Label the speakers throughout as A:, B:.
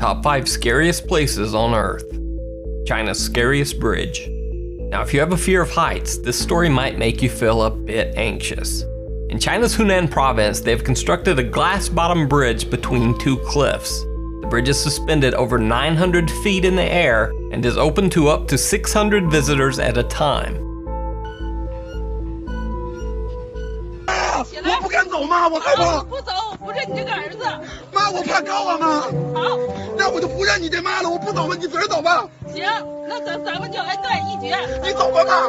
A: Top 5 scariest places on Earth. China's scariest bridge. Now, if you have a fear of heights, this story might make you feel a bit anxious. In China's Hunan province, they have constructed a glass-bottom bridge between two cliffs. The bridge is suspended over 900 feet in the air and is open to up to 600 visitors at a time.
B: 我不敢走妈，我害怕。
C: 不走，不认你这个儿子。
B: 妈，我怕高啊妈。
C: 好，
B: 那我就不认你这妈了，我不走了，你随着走吧。
C: 行，那咱们就恩断义绝。
B: 你走吧妈。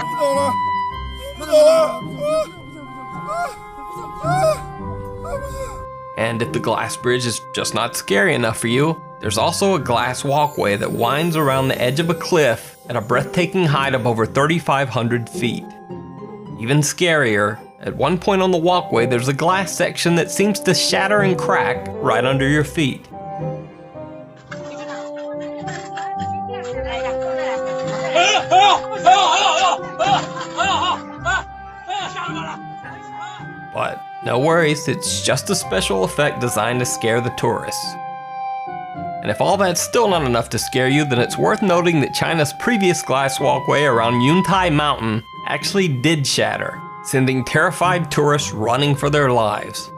B: 不走了，不走了。
A: And if the glass bridge is just not scary enough for you, there's also a glass walkway that winds around the edge of a cliff at a breathtaking height of over 3,500 feet. Even scarier, at one point on the walkway there's a glass section that seems to shatter and crack right under your feet. But no worries, it's just a special effect designed to scare the tourists. And if all that's still not enough to scare you, then it's worth noting that China's previous glass walkway around Yuntai Mountain actually did shatter, sending terrified tourists running for their lives.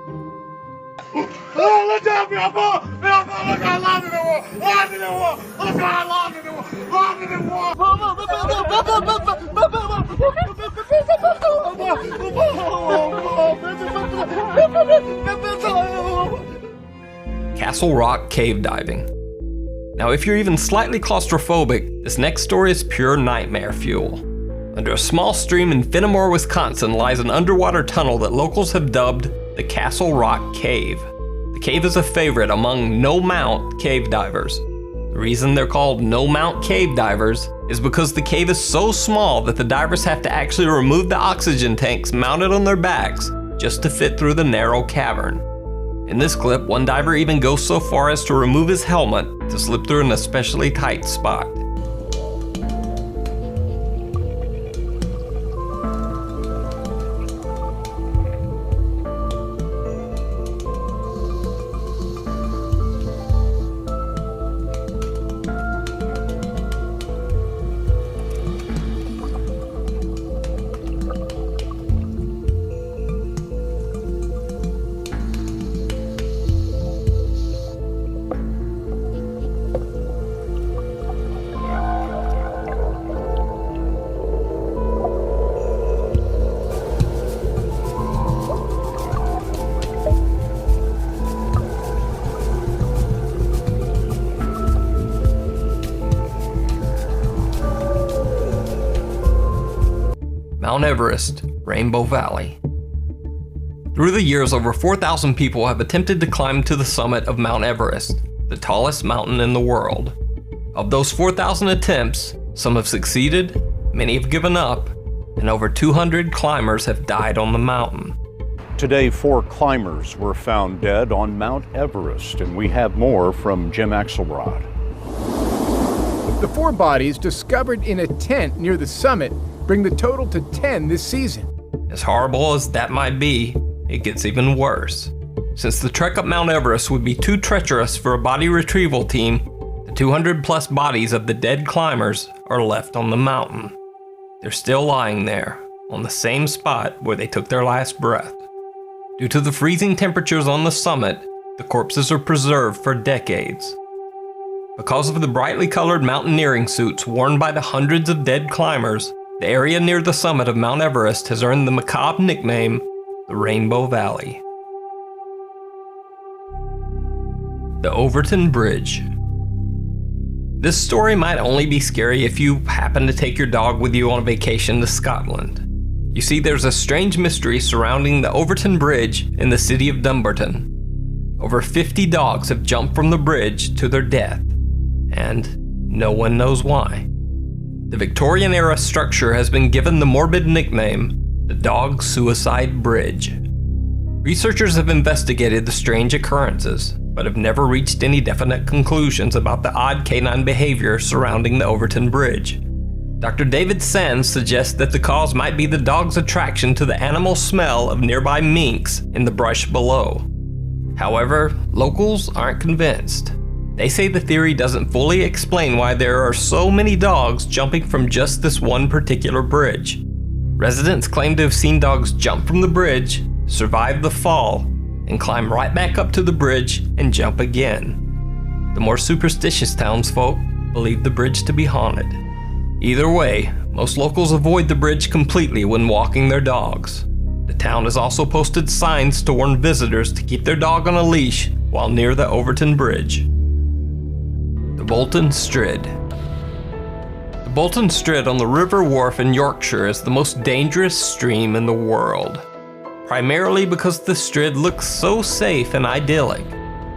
A: Castle Rock cave diving. Now, if you're even slightly claustrophobic, this next story is pure nightmare fuel. Under a small stream in Fenimore, Wisconsin lies an underwater tunnel that locals have dubbed the Castle Rock Cave. The cave is a favorite among no-mount cave divers. The reason they're called no-mount cave divers is because the cave is so small that the divers have to actually remove the oxygen tanks mounted on their backs just to fit through the narrow cavern. In this clip, one diver even goes so far as to remove his helmet to slip through an especially tight spot. Mount Everest, Rainbow Valley. Through the years, over 4,000 people have attempted to climb to the summit of Mount Everest, the tallest mountain in the world. Of those 4,000 attempts, some have succeeded, many have given up, and over 200 climbers have died on the mountain.
D: Today, 4 climbers were found dead on Mount Everest, and we have more from Jim Axelrod.
E: The 4 bodies discovered in a tent near the summit bring the total to 10 this season.
A: As horrible as that might be, it gets even worse. Since the trek up Mount Everest would be too treacherous for a body retrieval team, the 200+ bodies of the dead climbers are left on the mountain. They're still lying there, on the same spot where they took their last breath. Due to the freezing temperatures on the summit, the corpses are preserved for decades. Because of the brightly colored mountaineering suits worn by the hundreds of dead climbers, the area near the summit of Mount Everest has earned the macabre nickname, the Rainbow Valley. The Overton Bridge. This story might only be scary if you happen to take your dog with you on a vacation to Scotland. You see, there's a strange mystery surrounding the Overton Bridge in the city of Dumbarton. Over 50 dogs have jumped from the bridge to their death, and no one knows why. The Victorian-era structure has been given the morbid nickname, the Dog Suicide Bridge. Researchers have investigated the strange occurrences, but have never reached any definite conclusions about the odd canine behavior surrounding the Overton Bridge. Dr. David Sands suggests that the cause might be the dog's attraction to the animal smell of nearby minks in the brush below. However, locals aren't convinced. They say the theory doesn't fully explain why there are so many dogs jumping from just this one particular bridge. Residents claim to have seen dogs jump from the bridge, survive the fall, and climb right back up to the bridge and jump again. The more superstitious townsfolk believe the bridge to be haunted. Either way, most locals avoid the bridge completely when walking their dogs. The town has also posted signs to warn visitors to keep their dog on a leash while near the Overton Bridge. The Bolton Strid. The Bolton Strid on the River Wharfe in Yorkshire is the most dangerous stream in the world. Primarily because the Strid looks so safe and idyllic.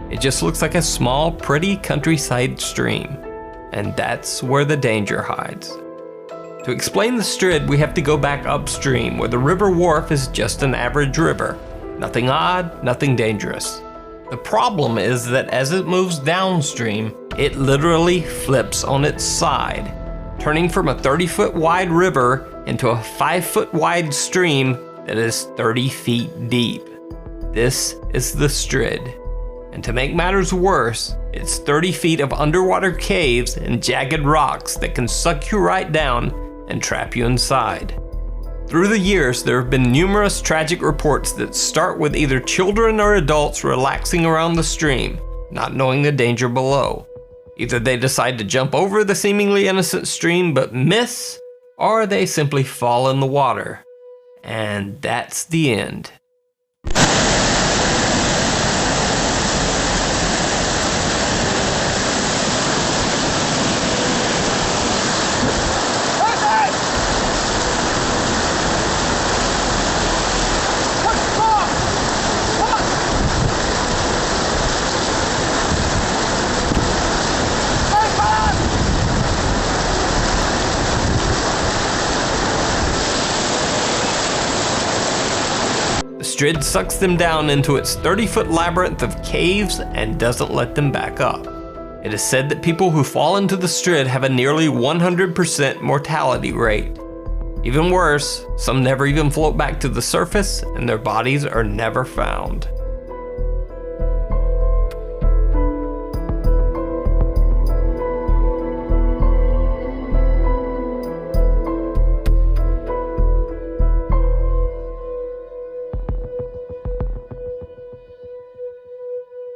A: It just looks like a small, pretty countryside stream. And that's where the danger hides. To explain the Strid, we have to go back upstream, where the River Wharfe is just an average river. Nothing odd, nothing dangerous. The problem is that as it moves downstream, it literally flips on its side, turning from a 30-foot wide river into a 5-foot wide stream that is 30 feet deep. This is the Strid. And to make matters worse, it's 30 feet of underwater caves and jagged rocks that can suck you right down and trap you inside. Through the years, there have been numerous tragic reports that start with either children or adults relaxing around the stream, not knowing the danger below. Either they decide to jump over the seemingly innocent stream but miss, or they simply fall in the water. And that's the end. The Strid sucks them down into its 30-foot labyrinth of caves and doesn't let them back up. It is said that people who fall into the Strid have a nearly 100% mortality rate. Even worse, some never even float back to the surface and their bodies are never found.